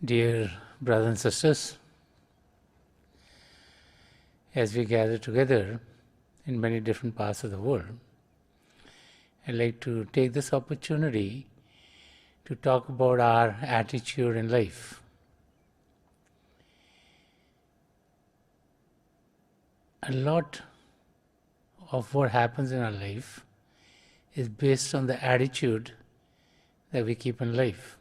Dear brothers and sisters, as we gather together in many different parts of the world, I'd like to take this opportunity to talk about our attitude in life. A lot of what happens in our life is based on the attitude that we keep in life.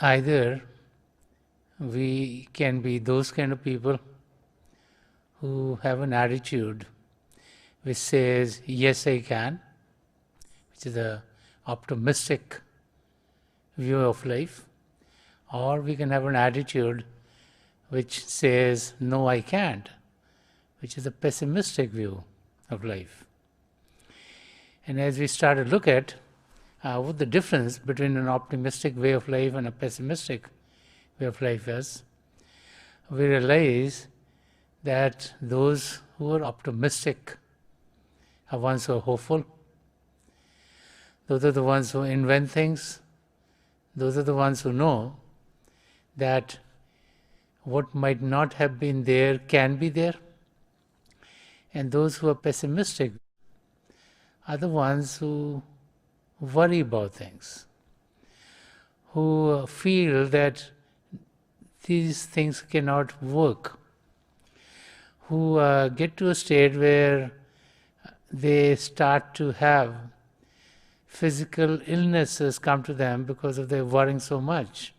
Either we can be those kind of people who have an attitude which says, yes, I can, which is an optimistic view of life, or we can have an attitude which says, no, I can't, which is a pessimistic view of life. And as we start to look at what the difference between an optimistic way of life and a pessimistic way of life is, we realize that those who are optimistic are ones who are hopeful. Those are the ones who invent things. Those are the ones who know that what might not have been there can be there. And those who are pessimistic are the ones who worry about things, who feel that these things cannot work, who get to a state where they start to have physical illnesses come to them because of their worrying so much,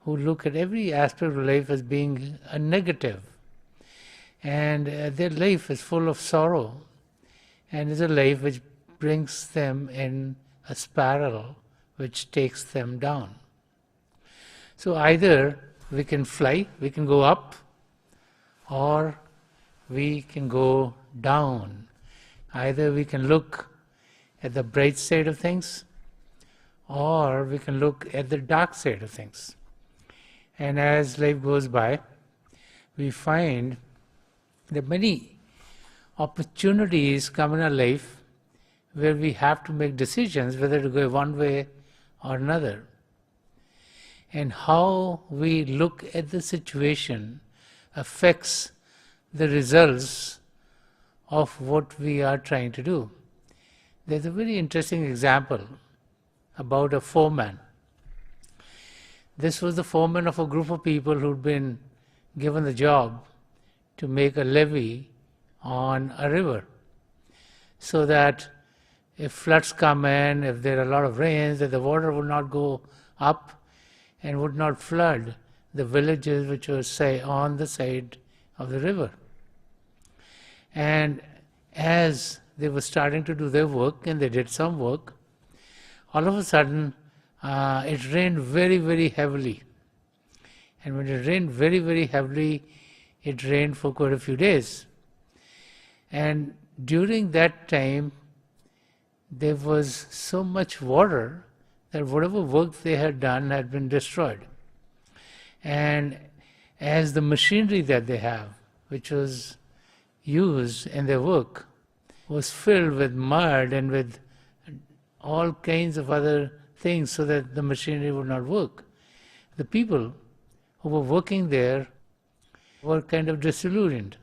who look at every aspect of life as being a negative, and their life is full of sorrow, and is a life which brings them in a spiral which takes them down. So either we can fly, we can go up, or we can go down. Either we can look at the bright side of things, or we can look at the dark side of things. And as life goes by, we find that many opportunities come in our life where we have to make decisions whether to go one way or another. And how we look at the situation affects the results of what we are trying to do. There's a very interesting example about a foreman. This was the foreman of a group of people who'd been given the job to make a levee on a river, so that if floods come in, if there are a lot of rains, that the water would not go up and would not flood the villages which were, say, on the side of the river. And as they were starting to do their work, and they did some work, all of a sudden it rained very, very heavily. And when it rained very, very heavily, it rained for quite a few days. And during that time, there was so much water that whatever work they had done had been destroyed. And as the machinery that they have, which was used in their work, was filled with mud and with all kinds of other things so that the machinery would not work, the people who were working there were kind of disillusioned.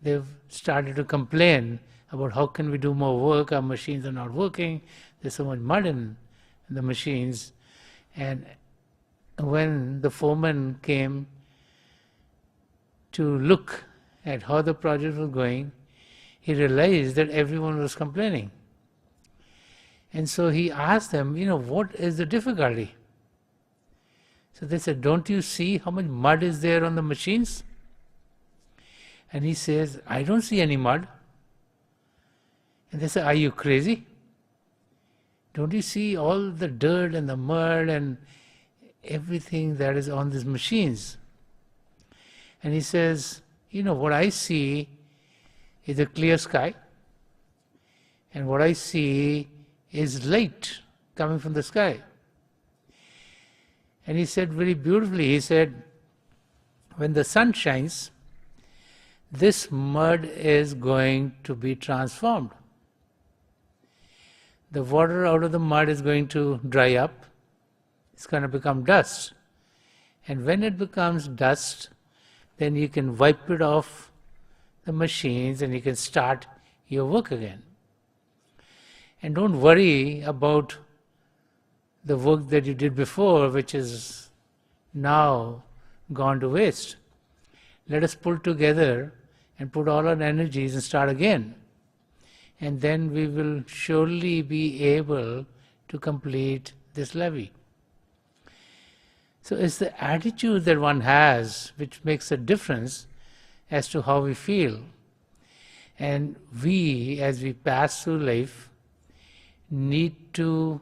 They've started to complain about how can we do more work, our machines are not working, there's so much mud in the machines. And when the foreman came to look at how the project was going, he realized that everyone was complaining. And so he asked them, what is the difficulty? So they said, don't you see how much mud is there on the machines? And he says, I don't see any mud. And they say, are you crazy? Don't you see all the dirt and the mud and everything that is on these machines? And he says, what I see is a clear sky, and what I see is light coming from the sky. And he said very beautifully, he said, when the sun shines, this mud is going to be transformed. the water out of the mud is going to dry up. It's going to become dust. And when it becomes dust, then you can wipe it off the machines and you can start your work again. And don't worry about the work that you did before, which is now gone to waste. Let us pull together and put all our energies and start again. And then we will surely be able to complete this levy. So it's the attitude that one has which makes a difference as to how we feel. And we, as we pass through life, need to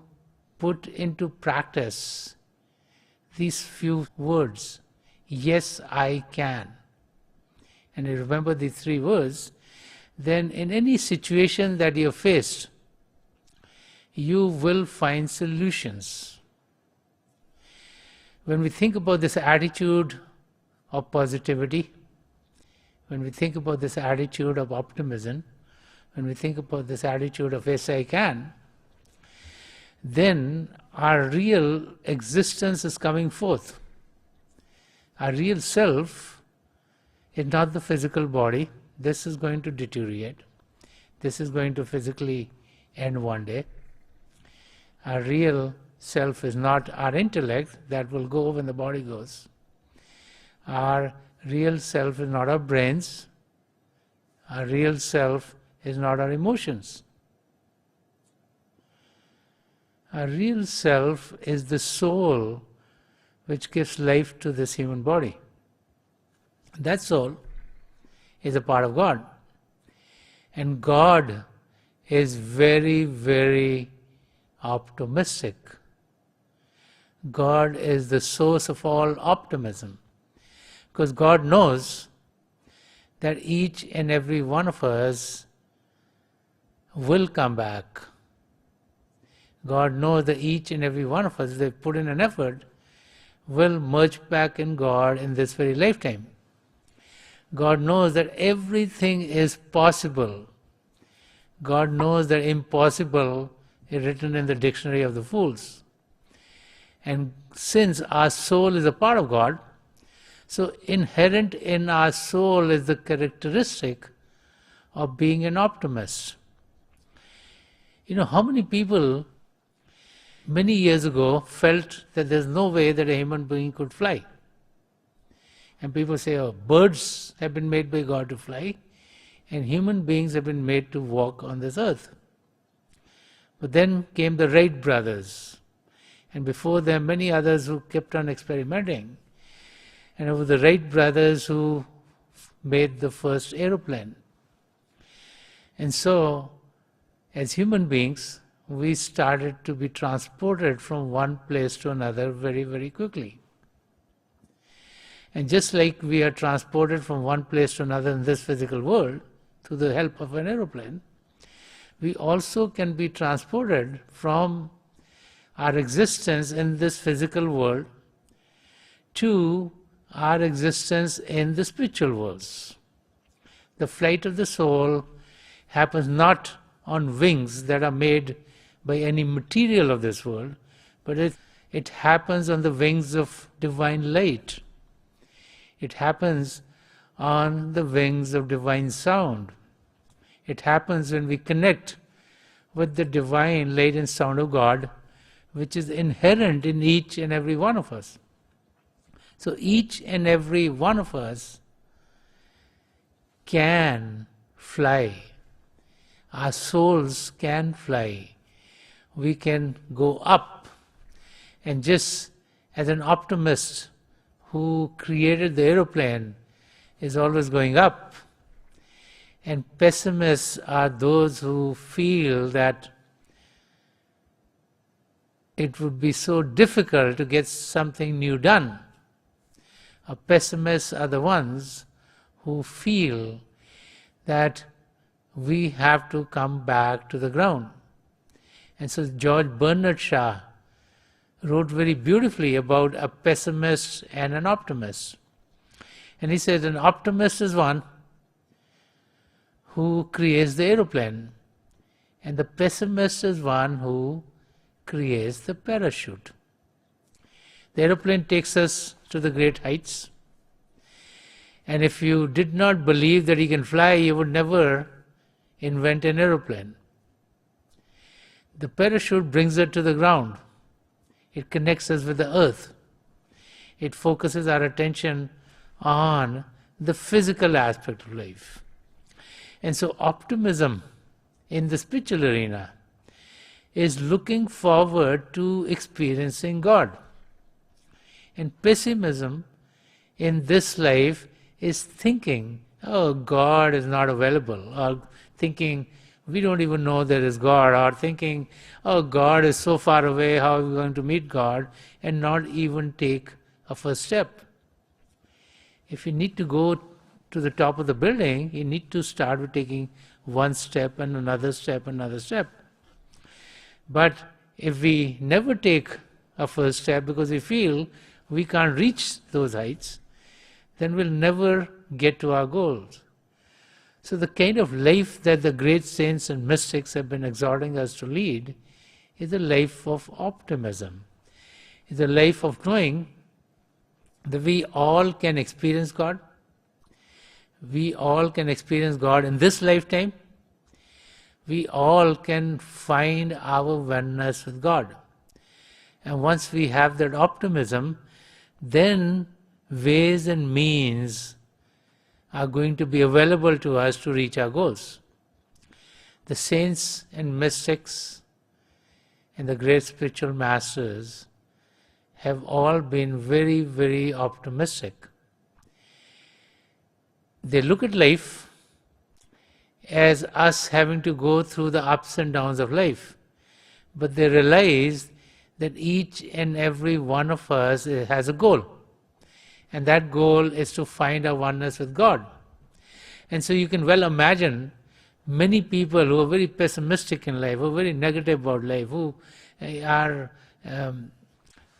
put into practice these few words. Yes, I can. And you remember these 3 words, then in any situation that you're faced, you will find solutions. When we think about this attitude of positivity, when we think about this attitude of optimism, when we think about this attitude of yes, I can, then our real existence is coming forth. Our real self is not the physical body. This is going to deteriorate. This is going to physically end one day. Our real self is not our intellect, that will go when the body goes. Our real self is not our brains. Our real self is not our emotions. Our real self is the soul which gives life to this human body. That soul is a part of God. And God is very, very optimistic. God is the source of all optimism. Because God knows that each and every one of us will come back. God knows that each and every one of us, if they put in an effort, will merge back in God in this very lifetime. God knows that everything is possible. God knows that impossible is written in the dictionary of the fools. And since our soul is a part of God, so inherent in our soul is the characteristic of being an optimist. You know, how many people many years ago felt that there's no way that a human being could fly? And people say, oh, birds have been made by God to fly, and human beings have been made to walk on this earth. But then came the Wright brothers, and before them many others who kept on experimenting. And it was the Wright brothers who made the first aeroplane. And so, as human beings, we started to be transported from one place to another very, very quickly. And just like we are transported from one place to another in this physical world through the help of an aeroplane, we also can be transported from our existence in this physical world to our existence in the spiritual worlds. The flight of the soul happens not on wings that are made by any material of this world, but it happens on the wings of divine light. It happens on the wings of divine sound. It happens when we connect with the divine light and sound of God, which is inherent in each and every one of us. So each and every one of us can fly. Our souls can fly. We can go up. And just as an optimist who created the aeroplane is always going up, and pessimists are those who feel that it would be so difficult to get something new done. Pessimists are the ones who feel that we have to come back to the ground. And so George Bernard Shaw wrote very beautifully about a pessimist and an optimist. And he said an optimist is one who creates the aeroplane, And the pessimist is one who creates the parachute. The aeroplane takes us to the great heights. And if you did not believe that he can fly, you would never invent an aeroplane. The parachute brings us to the ground. It connects us with the earth. It focuses our attention on the physical aspect of life. And so optimism in the spiritual arena is looking forward to experiencing God. And pessimism in this life is thinking, oh, God is not available, or thinking, we don't even know there is God, or thinking, oh, God is so far away, how are we going to meet God, and not even take a first step. If you need to go to the top of the building, you need to start with taking one step and another step, another step. But if we never take a first step because we feel we can't reach those heights, then we'll never get to our goals. So the kind of life that the great saints and mystics have been exhorting us to lead is a life of optimism. It's a life of knowing that we all can experience God. We all can experience God in this lifetime. We all can find our oneness with God. And once we have that optimism, then ways and means are going to be available to us to reach our goals. The saints and mystics and the great spiritual masters have all been very, very optimistic. They look at life as us having to go through the ups and downs of life, but they realize that each and every one of us has a goal, and that goal is to find our oneness with God. And so you can well imagine many people who are very pessimistic in life, who are very negative about life, who are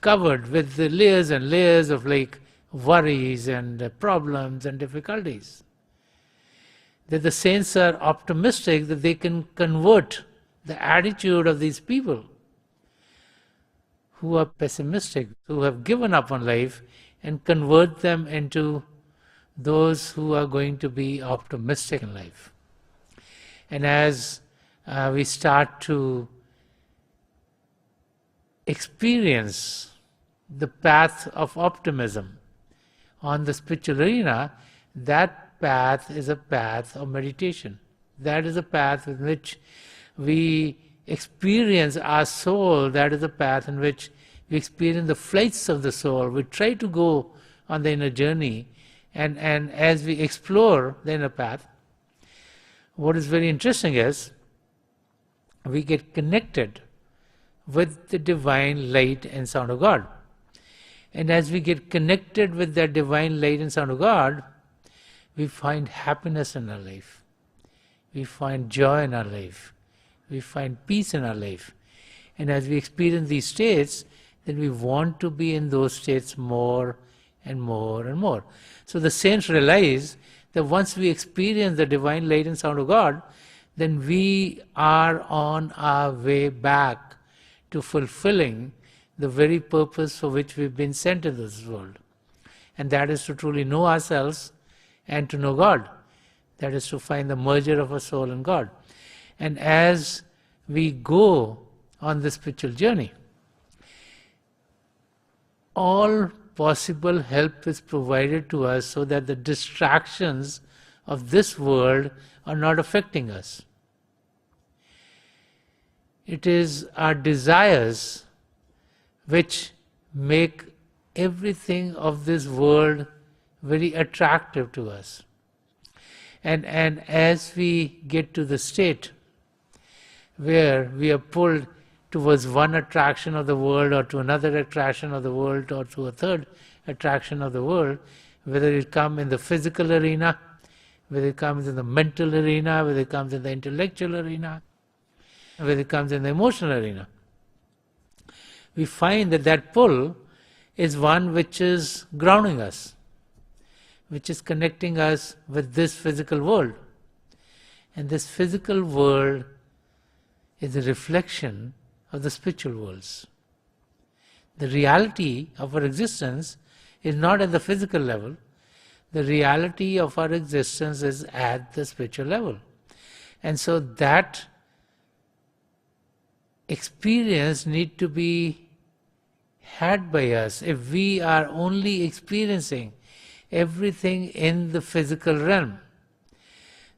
covered with the layers and layers of worries and problems and difficulties. That the saints are optimistic that they can convert the attitude of these people who are pessimistic, who have given up on life, and convert them into those who are going to be optimistic in life. And as we start to experience the path of optimism on the spiritual arena, that path is a path of meditation. That is a path in which we experience our soul. That is a path in which we experience the flights of the soul. We try to go on the inner journey, and as we explore the inner path, what is very interesting is we get connected with the divine light and sound of God. And as we get connected with that divine light and sound of God, we find happiness in our life. We find joy in our life. We find peace in our life. And as we experience these states, then we want to be in those states more and more and more. So the saints realize that once we experience the divine light and sound of God, then we are on our way back to fulfilling the very purpose for which we've been sent into this world. And that is to truly know ourselves and to know God. That is to find the merger of our soul and God. And as we go on this spiritual journey, all possible help is provided to us so that the distractions of this world are not affecting us. It is our desires which make everything of this world very attractive to us. And as we get to the state where we are pulled towards one attraction of the world or to another attraction of the world or to a third attraction of the world, whether it comes in the physical arena, whether it comes in the mental arena, whether it comes in the intellectual arena, whether it comes in the emotional arena, we find that that pull is one which is grounding us, which is connecting us with this physical world. And this physical world is a reflection of the spiritual worlds. The reality of our existence is not at the physical level. The reality of our existence is at the spiritual level. And so that experience needs to be had by us. If we are only experiencing everything in the physical realm,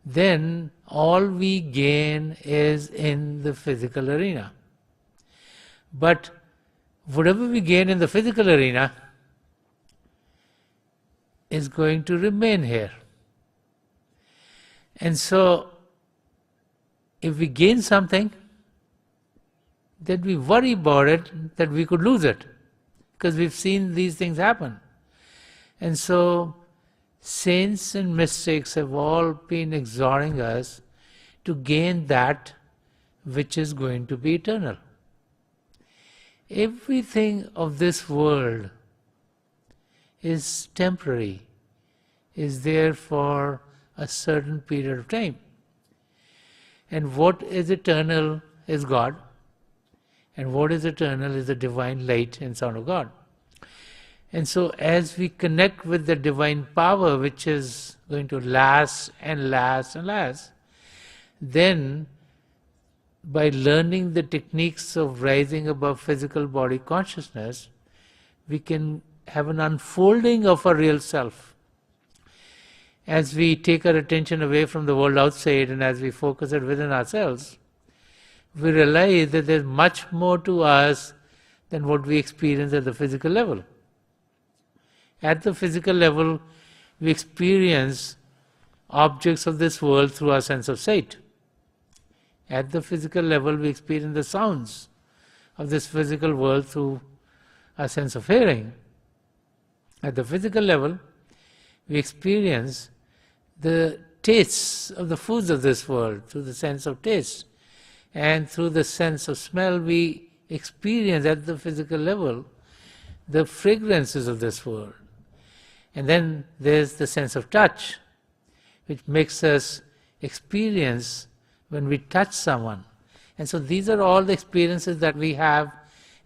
then all we gain is in the physical arena. But whatever we gain in the physical arena is going to remain here. And so, if we gain something, then we worry about it, that we could lose it, because we've seen these things happen. And so, saints and mystics have all been exhorting us to gain that which is going to be eternal. Everything of this world is temporary, is there for a certain period of time. And what is eternal is God, and what is eternal is the divine light and sound of God. And so as we connect with the divine power, which is going to last and last and last, then by learning the techniques of rising above physical body consciousness, we can have an unfolding of our real self. As we take our attention away from the world outside and as we focus it within ourselves, we realize that there's much more to us than what we experience at the physical level. At the physical level, we experience objects of this world through our sense of sight. At the physical level, we experience the sounds of this physical world through our sense of hearing. At the physical level, we experience the tastes of the foods of this world through the sense of taste. And through the sense of smell, we experience at the physical level the fragrances of this world. And then there's the sense of touch, which makes us experience when we touch someone. And so these are all the experiences that we have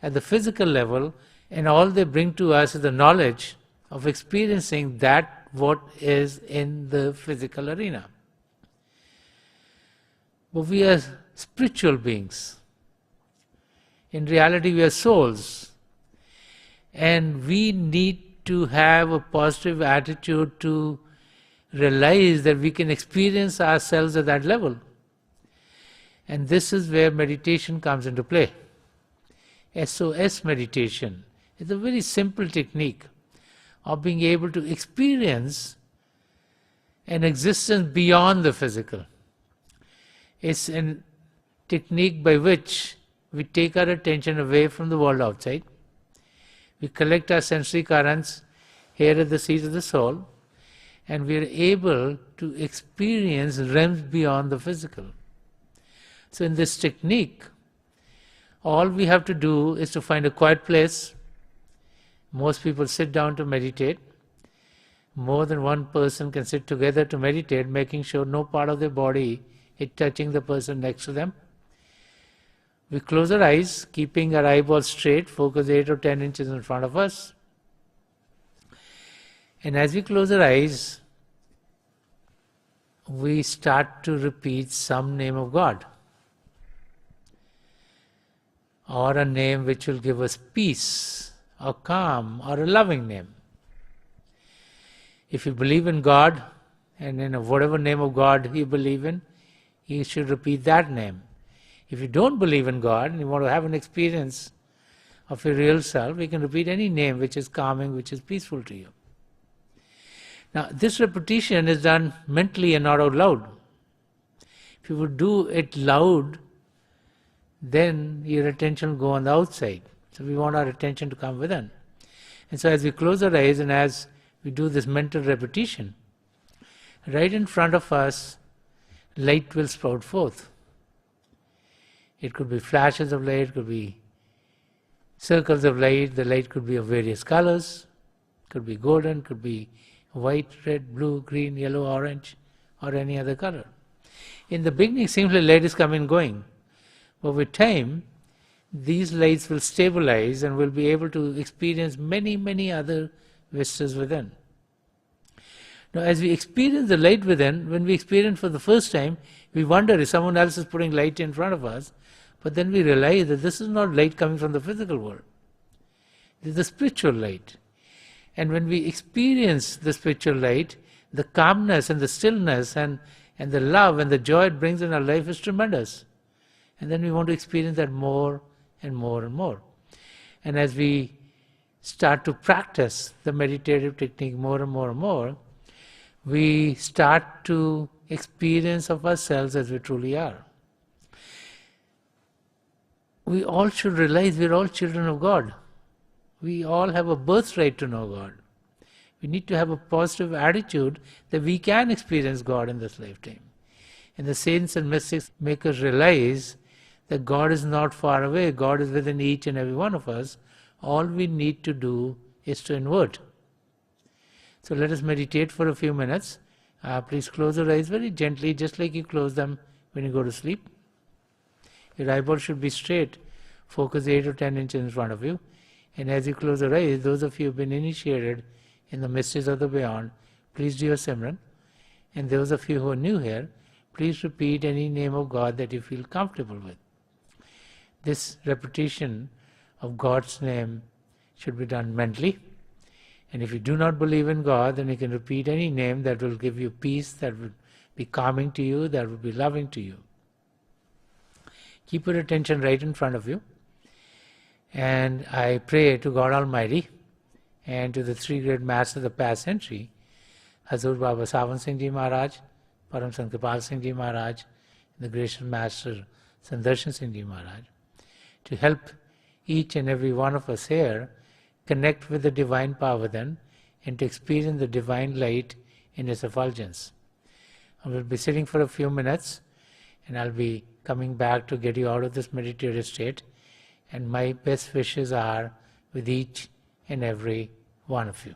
at the physical level, and all they bring to us is the knowledge of experiencing that what is in the physical arena. But we are spiritual beings. In reality, we are souls. And we need to have a positive attitude to realize that we can experience ourselves at that level. And this is where meditation comes into play. SOS meditation is a very simple technique of being able to experience an existence beyond the physical. It's a technique by which we take our attention away from the world outside. We collect our sensory currents here at the seat of the soul, and we are able to experience realms beyond the physical. So in this technique, all we have to do is to find a quiet place. Most people sit down to meditate. More than one person can sit together to meditate, making sure no part of their body is touching the person next to them. We close our eyes, keeping our eyeballs straight, focus 8 or 10 inches in front of us. And as we close our eyes, we start to repeat some name of God, or a name which will give us peace, or calm, or a loving name. If you believe in God, and in whatever name of God you believe in, you should repeat that name. If you don't believe in God and you want to have an experience of your real self, you can repeat any name which is calming, which is peaceful to you. Now, this repetition is done mentally and not out loud. If you would do it loud, then your attention will go on the outside. So we want our attention to come within. And so as we close our eyes and as we do this mental repetition, right in front of us, light will sprout forth. It could be flashes of light, it could be circles of light. The light could be of various colors, could be golden, could be white, red, blue, green, yellow, orange, or any other color. In the beginning, simply light is coming and going. But with time, these lights will stabilize and we'll be able to experience many, many other vistas within. Now, as we experience the light within, when we experience for the first time, we wonder if someone else is putting light in front of us, but then we realize that this is not light coming from the physical world. It is the spiritual light. And when we experience the spiritual light, the calmness and the stillness and the love and the joy it brings in our life is tremendous. And then we want to experience that more and more and more. And as we start to practice the meditative technique more and more and more, we start to experience of ourselves as we truly are. We all should realize we're all children of God. We all have a birthright to know God. We need to have a positive attitude that we can experience God in this lifetime. And the saints and mystics make us realize that God is not far away. God is within each and every one of us. All we need to do is to invert. So let us meditate for a few minutes. Please close your eyes very gently, just like you close them when you go to sleep. Your eyeballs should be straight. Focus 8 or 10 inches in front of you. And as you close your eyes, those of you who have been initiated in the mysteries of the beyond, please do your Simran. And those of you who are new here, please repeat any name of God that you feel comfortable with. This repetition of God's name should be done mentally. And if you do not believe in God, then you can repeat any name that will give you peace, that will be calming to you, that will be loving to you. Keep your attention right in front of you. And I pray to God Almighty and to the three great masters of the past century, Hazur Baba Sawan Singh Ji Maharaj, Param Sant Kripal Singh Ji Maharaj, and the gracious master Sant Darshan Singh Ji Maharaj, to help each and every one of us here connect with the divine power within and to experience the divine light in its effulgence. I will be sitting for a few minutes and I'll be coming back to get you out of this meditative state, and my best wishes are with each and every one of you.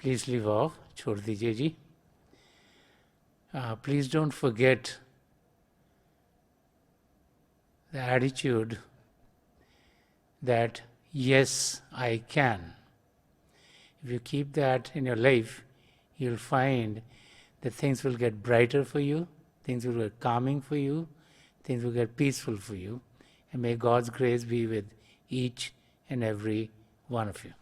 please leave off. Chhod dijiye ji. Please don't forget the attitude that yes, I can. If you keep that in your life, you'll find that things will get brighter for you, things will get calming for you, things will get peaceful for you. And may God's grace be with each and every one of you.